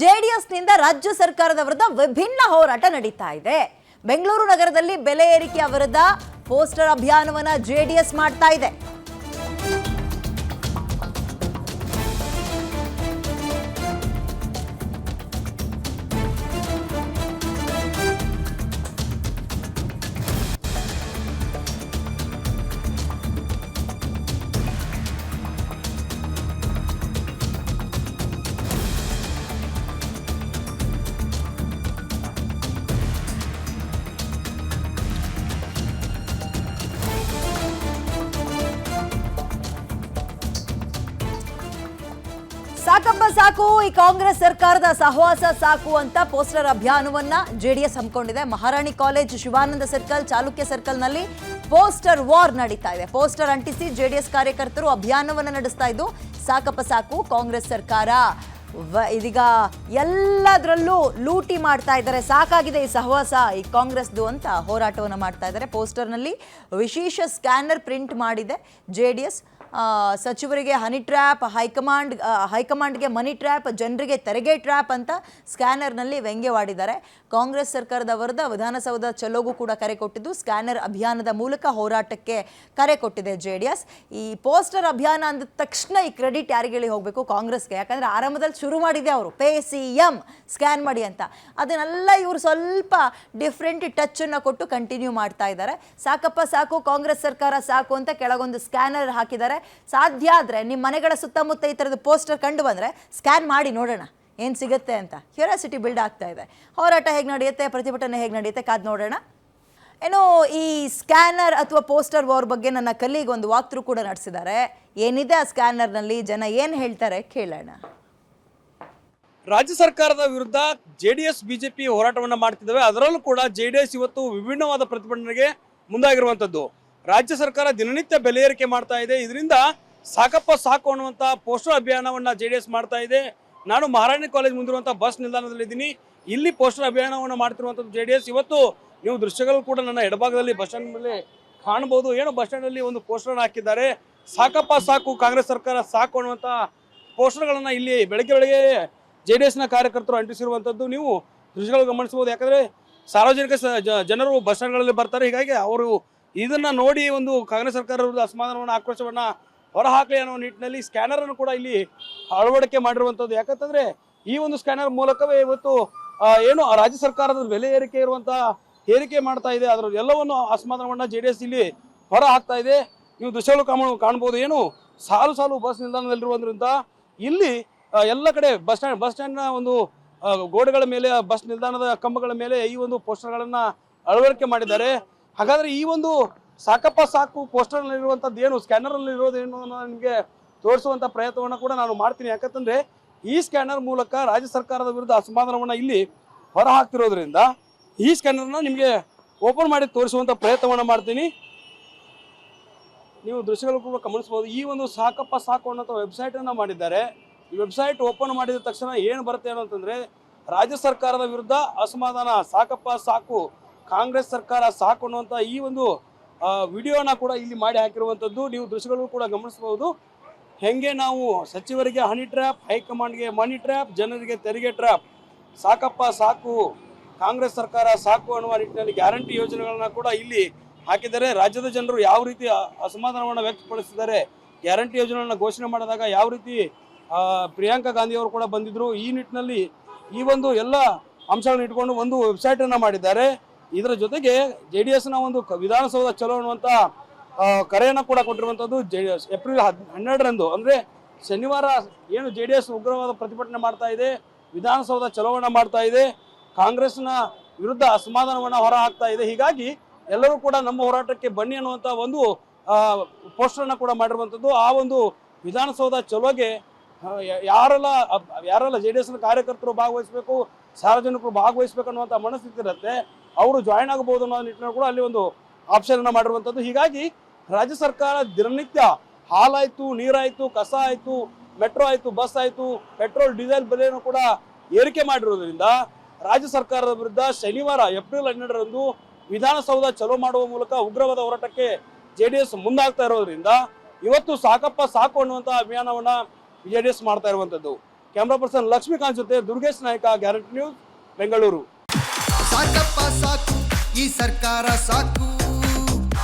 ಜೆಡಿಎಸ್ನಿಂದ ರಾಜ್ಯ ಸರ್ಕಾರದ ವಿರುದ್ಧ ವಿಭಿನ್ನ ಹೋರಾಟ ನಡೀತಾ ಇದೆ. ಬೆಂಗಳೂರು ನಗರದಲ್ಲಿ ಬೆಲೆ ಏರಿಕೆ ವಿರುದ್ಧ ಪೋಸ್ಟರ್ ಅಭಿಯಾನವನ್ನ ಜೆಡಿಎಸ್ ಮಾಡ್ತಾ ಇದೆ. ಸಾಕಪ್ಪ ಸಾಕು, ಈ ಕಾಂಗ್ರೆಸ್ ಸರ್ಕಾರದ ಸಹವಾಸ ಸಾಕು ಅಂತ ಪೋಸ್ಟರ್ ಅಭಿಯಾನವನ್ನ ಜೆಡಿಎಸ್ ಹಮ್ಮಿಕೊಂಡಿದೆ. Maharani college, Shivananda circle, Chalukya circle ನಲ್ಲಿ ಪೋಸ್ಟರ್ ವಾರ್ ನಡೀತಾ ಇದೆ. ಪೋಸ್ಟರ್ ಅಂಟಿಸಿ ಜೆಡಿಎಸ್ ಕಾರ್ಯಕರ್ತರು ಅಭಿಯಾನವನ್ನ ನಡೆಸ್ತಾ ಇದ್ದು, ಸಾಕಪ್ಪ ಸಾಕು, ಕಾಂಗ್ರೆಸ್ ಸರ್ಕಾರ ಇದೀಗ ಎಲ್ಲದರಲ್ಲೂ ಲೂಟಿ ಮಾಡ್ತಾ ಇದ್ದಾರೆ, ಸಾಕಾಗಿದೆ ಈ ಸಹವಾಸ ಈ ಕಾಂಗ್ರೆಸ್ದು ಅಂತ ಹೋರಾಟವನ್ನು ಮಾಡ್ತಾ ಇದ್ದಾರೆ. ಪೋಸ್ಟರ್ನಲ್ಲಿ ವಿಶೇಷ ಸ್ಕ್ಯಾನರ್ ಪ್ರಿಂಟ್ ಮಾಡಿದೆ ಜೆಡಿಎಸ್. ಸಚಿವರಿಗೆ ಹನಿ ಟ್ರ್ಯಾಪ್, ಹೈಕಮಾಂಡ್ಗೆ ಮನಿ ಟ್ರ್ಯಾಪ್, ಜನರಿಗೆ ತೆರಿಗೆ ಟ್ರ್ಯಾಪ್ ಅಂತ ಸ್ಕ್ಯಾನರ್ನಲ್ಲಿ ವ್ಯಂಗ್ಯವಾಡಿದ್ದಾರೆ. ಕಾಂಗ್ರೆಸ್ ಸರ್ಕಾರದ ವಿರುದ್ಧ ವಿಧಾನಸೌಧ ಚಲೋಗೂ ಕೂಡ ಕರೆ ಕೊಟ್ಟಿದ್ದು, ಸ್ಕ್ಯಾನರ್ ಅಭಿಯಾನದ ಮೂಲಕ ಹೋರಾಟಕ್ಕೆ ಕರೆ ಕೊಟ್ಟಿದೆ ಜೆಡಿಎಸ್. ಈ ಪೋಸ್ಟರ್ ಅಭಿಯಾನ ಅಂದ ತಕ್ಷಣ ಈ ಕ್ರೆಡಿಟ್ ಯಾರಿಗೆ ಹೋಗಬೇಕು? ಕಾಂಗ್ರೆಸ್ಗೆ. ಯಾಕಂದರೆ ಆರಂಭದಲ್ಲಿ ಶುರು ಮಾಡಿದೆ ಅವರು, ಪೇ CM ಸ್ಕ್ಯಾನ್ ಮಾಡಿ ಅಂತ. ಅದನ್ನೆಲ್ಲ ಇವರು ಸ್ವಲ್ಪ ಡಿಫ್ರೆಂಟ್ ಟಚ್ಚನ್ನು ಕೊಟ್ಟು ಕಂಟಿನ್ಯೂ ಮಾಡ್ತಾ ಇದ್ದಾರೆ. ಸಾಕಪ್ಪ ಸಾಕು, ಕಾಂಗ್ರೆಸ್ ಸರ್ಕಾರ ಸಾಕು ಅಂತ ಕೆಳಗೊಂದು ಸ್ಕ್ಯಾನರ್ ಹಾಕಿದ್ದಾರೆ. ಸಾಧ್ಯ ಆದರೆ ನಿಮ್ಮ ಮನೆಗಳ ಸುತ್ತಮುತ್ತ ಈ ಥರದ ಪೋಸ್ಟರ್ ಕಂಡು ಬಂದರೆ ಸ್ಕ್ಯಾನ್ ಮಾಡಿ ನೋಡೋಣ ಏನು ಸಿಗುತ್ತೆ ಅಂತ. ಕ್ಯೂರಿಯಾಸಿಟಿ ಬಿಲ್ಡ್ ಆಗ್ತಾ ಇದೆ. ಹೋರಾಟ ಹೇಗೆ ನಡೆಯುತ್ತೆ, ಪ್ರತಿಭಟನೆ ಹೇಗೆ ನಡೆಯುತ್ತೆ, ಕಾದು ನೋಡೋಣ. ಏನೋ ಈ ಸ್ಕ್ಯಾನರ್ ಅಥವಾ ಪೋಸ್ಟರ್ ವಾರ್ ಬಗ್ಗೆ ನನ್ನ ಕಲೀಗ್ ಒಂದು ವಾಕ್ಥ್ರೂ ಕೂಡ ನಡೆಸಿದ್ದಾರೆ. ಏನಿದೆ ಆ ಸ್ಕ್ಯಾನರ್ನಲ್ಲಿ, ಜನ ಏನು ಹೇಳ್ತಾರೆ ಕೇಳೋಣ. ರಾಜ್ಯ ಸರ್ಕಾರದ ವಿರುದ್ಧ ಜೆಡಿಎಸ್ ಬಿಜೆಪಿ ಹೋರಾಟವನ್ನು ಮಾಡ್ತಿದ್ದಾವೆ. ಅದರಲ್ಲೂ ಕೂಡ ಜೆಡಿಎಸ್ ಇವತ್ತು ವಿಭಿನ್ನವಾದ ಪ್ರತಿಭಟನೆಗೆ ಮುಂದಾಗಿರುವಂಥದ್ದು. ರಾಜ್ಯ ಸರ್ಕಾರ ದಿನನಿತ್ಯ ಬೆಲೆ ಏರಿಕೆ ಮಾಡ್ತಾ ಇದೆ. ಇದರಿಂದ ಸಾಕಪ್ಪ ಸಾಕು ಅನ್ನುವಂಥ ಪೋಸ್ಟರ್ ಅಭಿಯಾನವನ್ನು ಜೆಡಿಎಸ್ ಮಾಡ್ತಾ ಇದೆ. ನಾನು ಮಹಾರಾಣಿ ಕಾಲೇಜ್ ಮುಂದಿರುವಂಥ ಬಸ್ ನಿಲ್ದಾಣದಲ್ಲಿದ್ದೀನಿ. ಇಲ್ಲಿ ಪೋಸ್ಟರ್ ಅಭಿಯಾನವನ್ನು ಮಾಡ್ತಿರುವಂಥದ್ದು ಜೆಡಿಎಸ್. ಇವತ್ತು ನೀವು ದೃಶ್ಯಗಳು ಕೂಡ ನನ್ನ ಎಡಭಾಗದಲ್ಲಿ ಬಸ್ ಸ್ಟ್ಯಾಂಡ್ ಮೇಲೆ ಕಾಣಬಹುದು. ಏನು ಬಸ್ ಸ್ಟ್ಯಾಂಡಲ್ಲಿ ಒಂದು ಪೋಸ್ಟರ್ ಹಾಕಿದ್ದಾರೆ, ಸಾಕಪ್ಪ ಸಾಕು, ಕಾಂಗ್ರೆಸ್ ಸರ್ಕಾರ ಸಾಕು ಅನ್ನುವಂಥ ಪೋಸ್ಟರ್ಗಳನ್ನು ಇಲ್ಲಿ ಬೆಳಗ್ಗೆ ಜೆಡಿಎಸ್ನ ಕಾರ್ಯಕರ್ತರು ಅಂಟಿಸಿರುವಂಥದ್ದು ನೀವು ದೃಶ್ಯಗಳು ಗಮನಿಸಬಹುದು. ಯಾಕಂದರೆ ಸಾರ್ವಜನಿಕ ಜನರು ಬಸ್ ಸ್ಟ್ಯಾಂಡ್ಗಳಲ್ಲಿ ಬರ್ತಾರೆ. ಹೀಗಾಗಿ ಅವರು ಇದನ್ನು ನೋಡಿ ಒಂದು ಕಾಂಗ್ರೆಸ್ ಸರ್ಕಾರದ ವಿರುದ್ಧ ಅಸಮಾಧಾನವನ್ನು, ಆಕ್ರೋಶವನ್ನು ಹೊರಹಾಕಲಿ ಅನ್ನೋ ನಿಟ್ಟಿನಲ್ಲಿ ಸ್ಕ್ಯಾನರನ್ನು ಕೂಡ ಇಲ್ಲಿ ಅಳವಡಿಕೆ ಮಾಡಿರುವಂಥದ್ದು. ಯಾಕಂತಂದರೆ ಈ ಒಂದು ಸ್ಕ್ಯಾನರ್ ಮೂಲಕವೇ ಇವತ್ತು ಏನು ರಾಜ್ಯ ಸರ್ಕಾರದ ಬೆಲೆ ಏರಿಕೆ ಮಾಡ್ತಾ ಇದೆ, ಅದರ ಎಲ್ಲವನ್ನು ಅಸಮಾಧಾನವನ್ನು ಜೆಡಿಎಸ್ ಇಲ್ಲಿ ಹೊರ ಹಾಕ್ತಾ ಇದೆ. ನೀವು ದೃಶ್ಯಗಳು ಕಾಣ್ಬೋದು. ಏನು ಸಾಲು ಬಸ್ ನಿಲ್ದಾಣದಲ್ಲಿರುವುದರಿಂದ ಇಲ್ಲಿ ಎಲ್ಲ ಕಡೆ ಬಸ್ ಸ್ಟ್ಯಾಂಡ್ನ ಒಂದು ಗೋಡೆಗಳ ಮೇಲೆ, ಬಸ್ ನಿಲ್ದಾಣದ ಕಂಬಗಳ ಮೇಲೆ ಈ ಒಂದು ಪೋಸ್ಟರ್ಗಳನ್ನು ಅಳವಡಿಕೆ ಮಾಡಿದ್ದಾರೆ. ಹಾಗಾದರೆ ಈ ಒಂದು ಸಾಕಪ್ಪ ಸಾಕು ಪೋಸ್ಟರ್ನಲ್ಲಿರುವಂಥದ್ದು ಏನು, ಸ್ಕ್ಯಾನರಲ್ಲಿ ಇರೋದೇನು ನಿಮಗೆ ತೋರಿಸುವಂಥ ಪ್ರಯತ್ನವನ್ನು ಕೂಡ ನಾನು ಮಾಡ್ತೀನಿ. ಯಾಕಂತಂದರೆ ಈ ಸ್ಕ್ಯಾನರ್ ಮೂಲಕ ರಾಜ್ಯ ಸರ್ಕಾರದ ವಿರುದ್ಧ ಅಸಮಾಧಾನವನ್ನು ಇಲ್ಲಿ ಹೊರ ಹಾಕ್ತಿರೋದ್ರಿಂದ ಈ ಸ್ಕ್ಯಾನರ್ನ ನಿಮಗೆ ಓಪನ್ ಮಾಡಿ ತೋರಿಸುವಂಥ ಪ್ರಯತ್ನವನ್ನು ಮಾಡ್ತೀನಿ. ನೀವು ದೃಶ್ಯಗಳು ಕೂಡ ಗಮನಿಸ್ಬೋದು. ಈ ಒಂದು ಸಾಕಪ್ಪ ಸಾಕು ಅನ್ನೋ ವೆಬ್ಸೈಟನ್ನು ಮಾಡಿದ್ದಾರೆ. ಈ ವೆಬ್ಸೈಟ್ ಓಪನ್ ಮಾಡಿದ ತಕ್ಷಣ ಏನು ಬರುತ್ತೆ ಅಂತಂದರೆ, ರಾಜ್ಯ ಸರ್ಕಾರದ ವಿರುದ್ಧ ಅಸಮಾಧಾನ, ಸಾಕಪ್ಪ ಸಾಕು, ಕಾಂಗ್ರೆಸ್ ಸರ್ಕಾರ ಸಾಕು ಅನ್ನುವಂಥ ಈ ಒಂದು ವಿಡಿಯೋನ ಕೂಡ ಇಲ್ಲಿ ಮಾಡಿ ಹಾಕಿರುವಂಥದ್ದು ನೀವು ದೃಶ್ಯಗಳು ಕೂಡ ಗಮನಿಸಬಹುದು. ಹೆಂಗೆ ನಾವು ಸಚಿವರಿಗೆ ಹನಿ ಟ್ರ್ಯಾಪ್, ಹೈಕಮಾಂಡ್ಗೆ ಮನಿ ಟ್ರ್ಯಾಪ್, ಜನರಿಗೆ ತೆರಿಗೆ ಟ್ರ್ಯಾಪ್, ಸಾಕಪ್ಪ ಸಾಕು, ಕಾಂಗ್ರೆಸ್ ಸರ್ಕಾರ ಸಾಕು ಅನ್ನುವ ನಿಟ್ಟಿನಲ್ಲಿ ಗ್ಯಾರಂಟಿ ಯೋಜನೆಗಳನ್ನ ಕೂಡ ಇಲ್ಲಿ ಹಾಕಿದ್ದಾರೆ. ರಾಜ್ಯದ ಜನರು ಯಾವ ರೀತಿ ಅಸಮಾಧಾನವನ್ನು ವ್ಯಕ್ತಪಡಿಸಿದ್ದಾರೆ, ಗ್ಯಾರಂಟಿ ಯೋಜನೆಗಳನ್ನ ಘೋಷಣೆ ಮಾಡಿದಾಗ ಯಾವ ರೀತಿ ಪ್ರಿಯಾಂಕಾ ಗಾಂಧಿ ಅವರು ಕೂಡ ಬಂದಿದ್ರು, ಈ ನಿಟ್ಟಿನಲ್ಲಿ ಈ ಒಂದು ಎಲ್ಲ ಅಂಶಗಳನ್ನ ಇಟ್ಕೊಂಡು ಒಂದು ವೆಬ್ಸೈಟನ್ನು ಮಾಡಿದ್ದಾರೆ. ಇದರ ಜೊತೆಗೆ ಜೆಡಿಎಸ್ನ ಒಂದು ವಿಧಾನಸೌಧ ಚಲೋ ಅನ್ನುವಂಥ ಕರೆಯನ್ನು ಕೂಡ ಕೊಟ್ಟಿರುವಂಥದ್ದು. ಏಪ್ರಿಲ್ 12ರಂದು ಅಂದರೆ ಶನಿವಾರ ಏನು ಜೆಡಿಎಸ್ ಉಗ್ರವಾದ ಪ್ರತಿಭಟನೆ ಮಾಡ್ತಾ ಇದೆ, ವಿಧಾನಸೌಧ ಚಲೋವನ್ನು ಮಾಡ್ತಾ ಇದೆ, ಕಾಂಗ್ರೆಸ್ನ ವಿರುದ್ಧ ಅಸಮಾಧಾನವನ್ನು ಹೊರ ಹಾಕ್ತಾ ಇದೆ. ಹೀಗಾಗಿ ಎಲ್ಲರೂ ಕೂಡ ನಮ್ಮ ಹೋರಾಟಕ್ಕೆ ಬನ್ನಿ ಅನ್ನುವಂಥ ಒಂದು ಪೋಸ್ಟರ್ನ ಕೂಡ ಮಾಡಿರುವಂಥದ್ದು. ಆ ಒಂದು ವಿಧಾನಸೌಧ ಚಲೋಗೆ ಯಾರೆಲ್ಲ ಜೆಡಿಎಸ್ನ ಕಾರ್ಯಕರ್ತರು ಭಾಗವಹಿಸಬೇಕು, ಸಾರ್ವಜನಿಕರು ಭಾಗವಹಿಸಬೇಕು ಅನ್ನುವಂಥ ಮನಸ್ಥಿತಿ ಇರುತ್ತೆ, ಅವರು ಜಾಯ್ನ್ ಆಗಬಹುದು ಅನ್ನೋ ನಿಟ್ಟಿನಲ್ಲಿ ಕೂಡ ಅಲ್ಲಿ ಒಂದು ಆಪ್ಷನ್ ಮಾಡಿರುವಂಥದ್ದು. ಹೀಗಾಗಿ ರಾಜ್ಯ ಸರ್ಕಾರ ದಿನನಿತ್ಯ ಹಾಲಾಯಿತು, ನೀರಾಯಿತು, ಕಸ ಆಯಿತು, ಮೆಟ್ರೋ ಆಯಿತು, ಬಸ್ ಆಯಿತು, ಪೆಟ್ರೋಲ್ ಡೀಸೆಲ್ ಬೆಲೆಯನ್ನು ಕೂಡ ಏರಿಕೆ ಮಾಡಿರೋದ್ರಿಂದ ರಾಜ್ಯ ಸರ್ಕಾರದ ವಿರುದ್ಧ ಶನಿವಾರ ಏಪ್ರಿಲ್ 12ರಂದು ವಿಧಾನಸೌಧ ಚಲೋ ಮಾಡುವ ಮೂಲಕ ಉಗ್ರವಾದ ಹೋರಾಟಕ್ಕೆ ಜೆಡಿಎಸ್ ಮುಂದಾಗ್ತಾ ಇರೋದ್ರಿಂದ ಇವತ್ತು ಸಾಕಪ್ಪ ಸಾಕು ಅನ್ನುವಂಥ ಅಭಿಯಾನವನ್ನು ಜೆಡಿಎಸ್ ಮಾಡ್ತಾ ಇರುವಂಥದ್ದು. ಕ್ಯಾಮ್ರಾ ಪರ್ಸನ್ ಲಕ್ಷ್ಮೀಕಾಂತ್ ಜೊತೆ ದುರ್ಗೇಶ್ ನಾಯ್ಕ, ಗ್ಯಾರಂಟಿ ನ್ಯೂಸ್, ಬೆಂಗಳೂರು. ಸಾಕಪ್ಪ ಸಾಕು ಈ ಸರ್ಕಾರ ಸಾಕು.